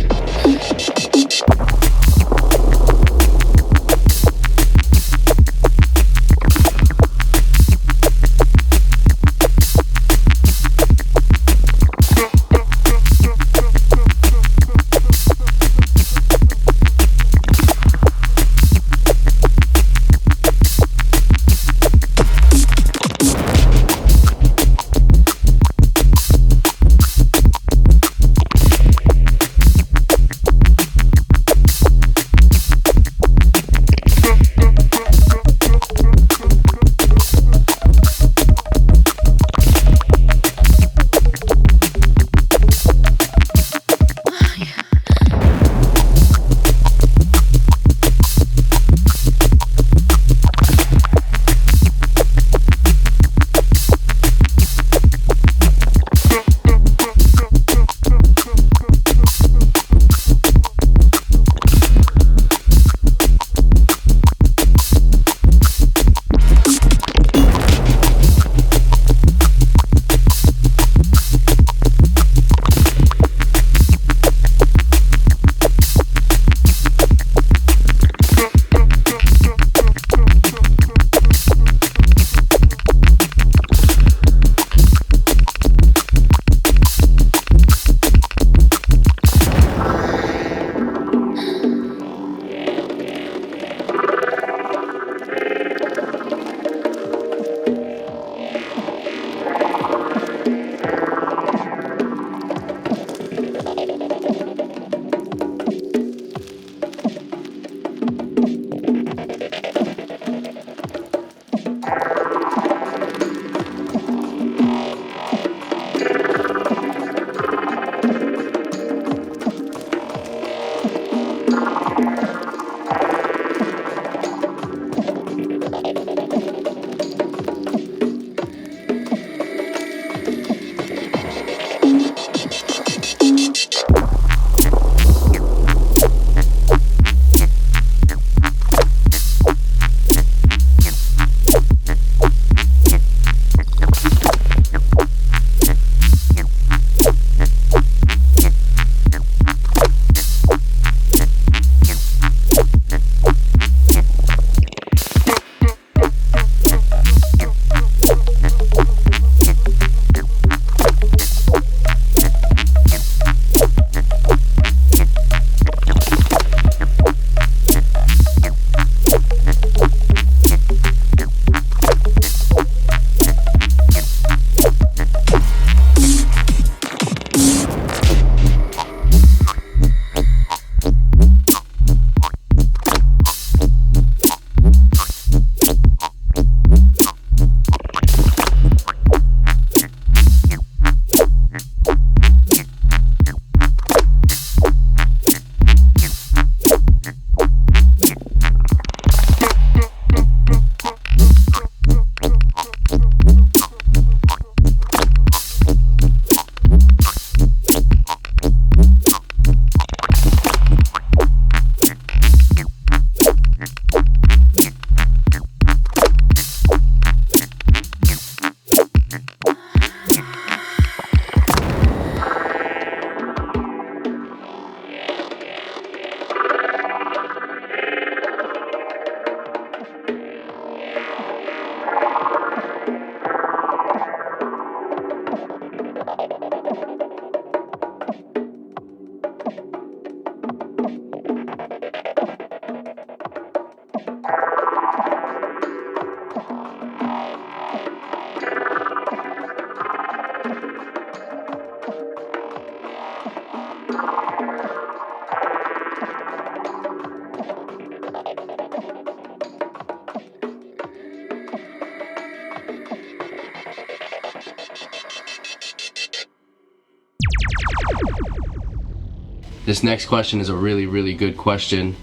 This next question is a really, really good question.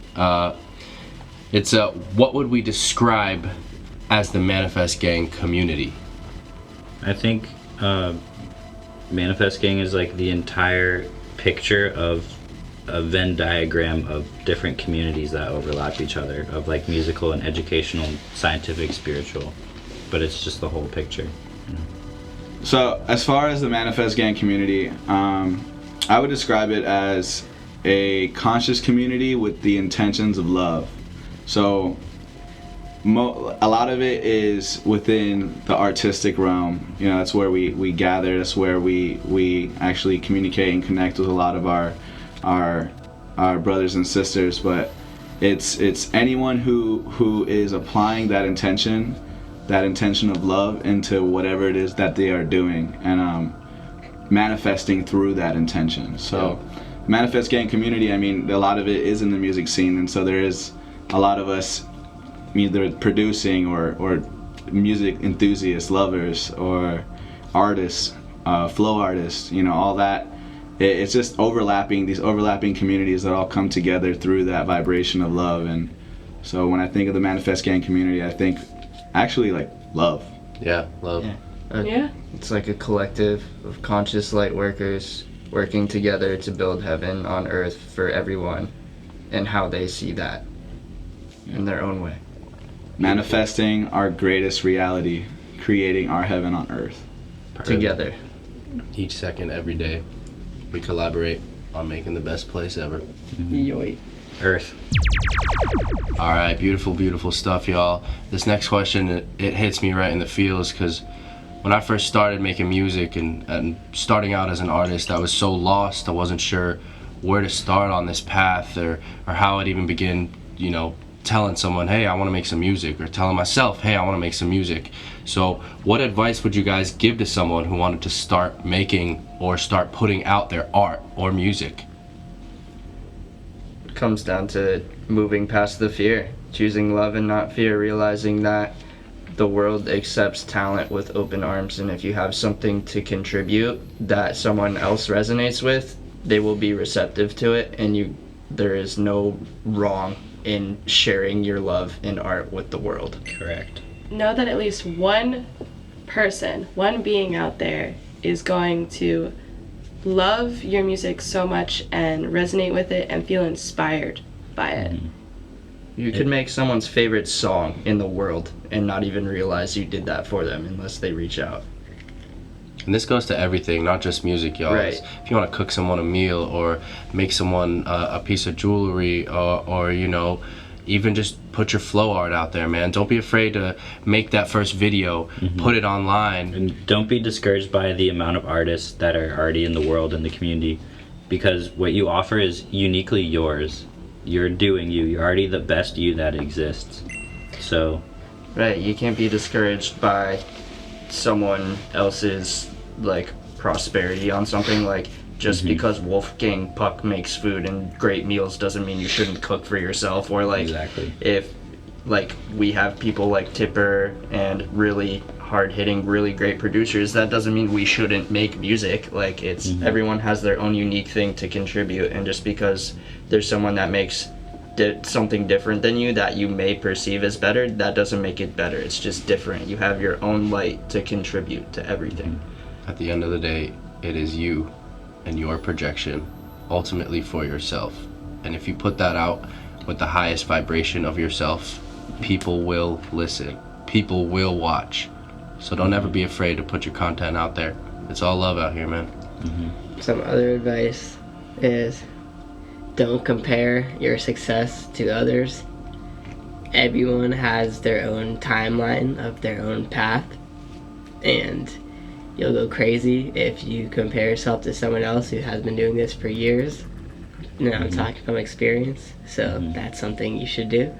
It's what would we describe as the Manifest Gang community? I think Manifest Gang is like the entire picture of a Venn diagram of different communities that overlap each other, of like musical and educational, scientific, spiritual, but it's just the whole picture. So as far as the Manifest Gang community, I would describe it as a conscious community with the intentions of love. So a lot of it is within the artistic realm. You know, that's where we gather. That's where we actually communicate and connect with a lot of our brothers and sisters. But it's anyone who is applying that intention of love into whatever it is that they are doing, and manifesting through that intention. So Manifest Gang community, I mean, a lot of it is in the music scene, and so there is a lot of us either producing or music enthusiasts, lovers, or artists, flow artists, you know, all that. It's just these overlapping communities that all come together through that vibration of love. And so when I think of the Manifest Gang community, I think actually like love. Yeah, love. Yeah. It's like a collective of conscious light workers working together to build heaven on earth for everyone, and how they see that in their own way. Manifesting our greatest reality, creating our heaven on earth. Together. Each second, every day, we collaborate on making the best place ever. Yoy. Earth. All right, beautiful, beautiful stuff, y'all. This next question, it hits me right in the feels, because when I first started making music and starting out as an artist, I was so lost. I wasn't sure where to start on this path, or how I'd even begin, you know, telling someone, hey, I want to make some music, or telling myself, hey, I want to make some music. So what advice would you guys give to someone who wanted to start making or start putting out their art or music? It comes down to moving past the fear, choosing love and not fear, realizing that the world accepts talent with open arms, and if you have something to contribute that someone else resonates with, they will be receptive to it, and there is no wrong in sharing your love in art with the world. Correct. Know that at least one person, one being out there is going to love your music so much and resonate with it and feel inspired by it. You could make someone's favorite song in the world and not even realize you did that for them unless they reach out. And this goes to everything, not just music, y'all. Right. If you want to cook someone a meal, or make someone a piece of jewelry, or you know, even just put your flow art out there, man. Don't be afraid to make that first video, put it online. And don't be discouraged by the amount of artists that are already in the world, in the community, because what you offer is uniquely yours. You're doing you. You're already the best you that exists. So, right, you can't be discouraged by someone else's like prosperity on something. Like, just because Wolfgang Puck makes food and great meals doesn't mean you shouldn't cook for yourself. Or like, if like we have people like Tipper and really hard-hitting, really great producers, that doesn't mean we shouldn't make music. Like, it's everyone has their own unique thing to contribute, and just because there's someone that makes something different than you that you may perceive as better, that doesn't make it better. It's just different. You have your own light to contribute to everything. At the end of the day, it is you and your projection, ultimately for yourself. And if you put that out with the highest vibration of yourself, people will listen, people will watch. So don't ever be afraid to put your content out there. It's all love out here, man. Some other advice is don't compare your success to others. Everyone has their own timeline of their own path, and you'll go crazy if you compare yourself to someone else who has been doing this for years. And I'm talking from experience, so that's something you should do.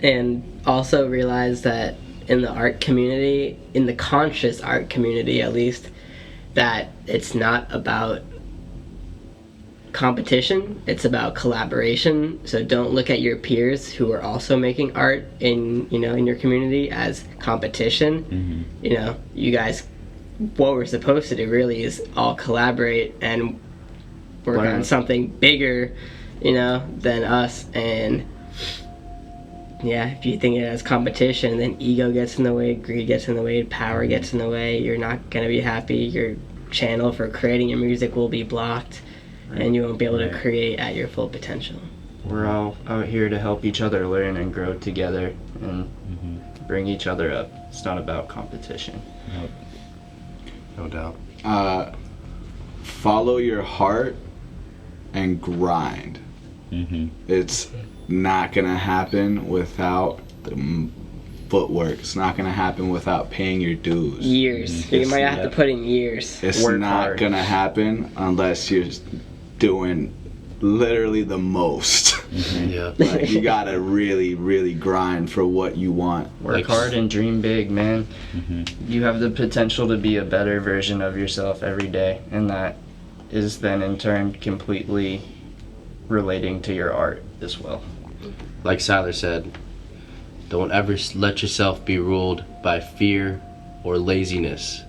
And also realize that in the art community, in the conscious art community at least, that it's not about competition. It's about collaboration. So don't look at your peers who are also making art in your community as competition. You guys, what we're supposed to do really is all collaborate and work on something bigger, than us. And yeah, if you think it as competition, then ego gets in the way, greed gets in the way, power gets in the way. You're not gonna be happy. Your channel for creating your music will be blocked, and you won't be able to create at your full potential. We're all out here to help each other learn and grow together and bring each other up. It's not about competition. No doubt. Follow your heart and grind. It's not gonna happen without the footwork. It's not gonna happen without paying your dues. Years. You might have to put in years. It's not gonna happen unless you're doing literally the most. Like, you gotta really, really grind for what you want. Work hard and dream big, man. You have the potential to be a better version of yourself every day, and that is then in turn completely relating to your art as well. Like Siler said, don't ever let yourself be ruled by fear or laziness.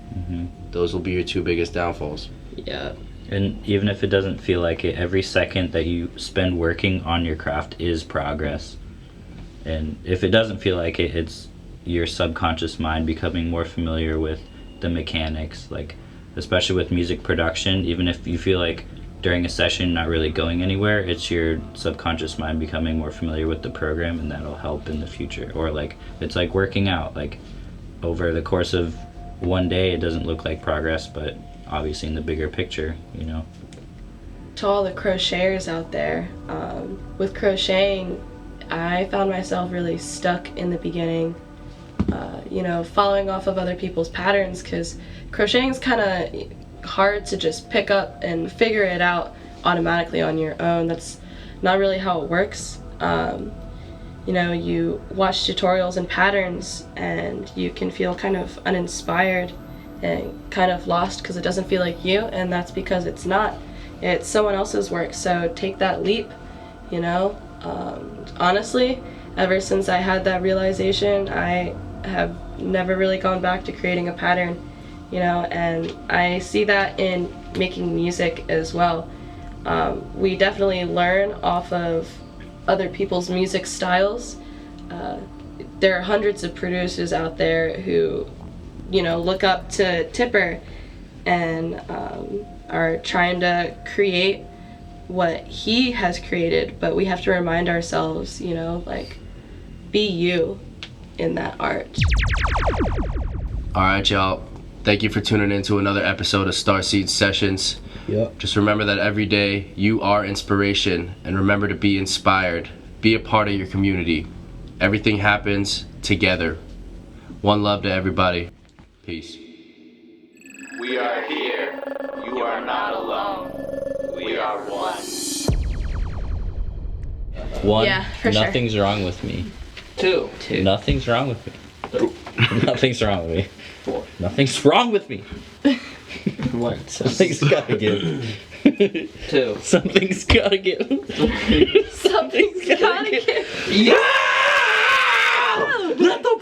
Those will be your two biggest downfalls. Yeah. And even if it doesn't feel like it, every second that you spend working on your craft is progress. And if it doesn't feel like it, it's your subconscious mind becoming more familiar with the mechanics, like especially with music production. Even if you feel like during a session not really going anywhere, it's your subconscious mind becoming more familiar with the program, and that'll help in the future. Or like it's like working out, like over the course of one day it doesn't look like progress, but obviously in the bigger picture, To all the crocheters out there, with crocheting, I found myself really stuck in the beginning, following off of other people's patterns, because crocheting is kind of hard to just pick up and figure it out automatically on your own. That's not really how it works. You watch tutorials and patterns and you can feel kind of uninspired and kind of lost because it doesn't feel like you, and that's because it's not. It's someone else's work, so take that leap, Honestly, ever since I had that realization, I have never really gone back to creating a pattern, and I see that in making music as well. We definitely learn off of other people's music styles. There are hundreds of producers out there who look up to Tipper and are trying to create what he has created, but we have to remind ourselves, be you in that art. Alright, y'all. Thank you for tuning in to another episode of Starseed Sessions. Just remember that every day you are inspiration, and remember to be inspired. Be a part of your community. Everything happens together. One love to everybody. Peace. We are here. You are not alone. We are one. One, Yeah, for sure. nothing's wrong with me. Two. Nothing's wrong with me. Nothing's wrong with me. 4. Nothing's wrong with me. 1. Something's gotta give. 2. Something's gotta give. Something's gotta give. Yeah! Let the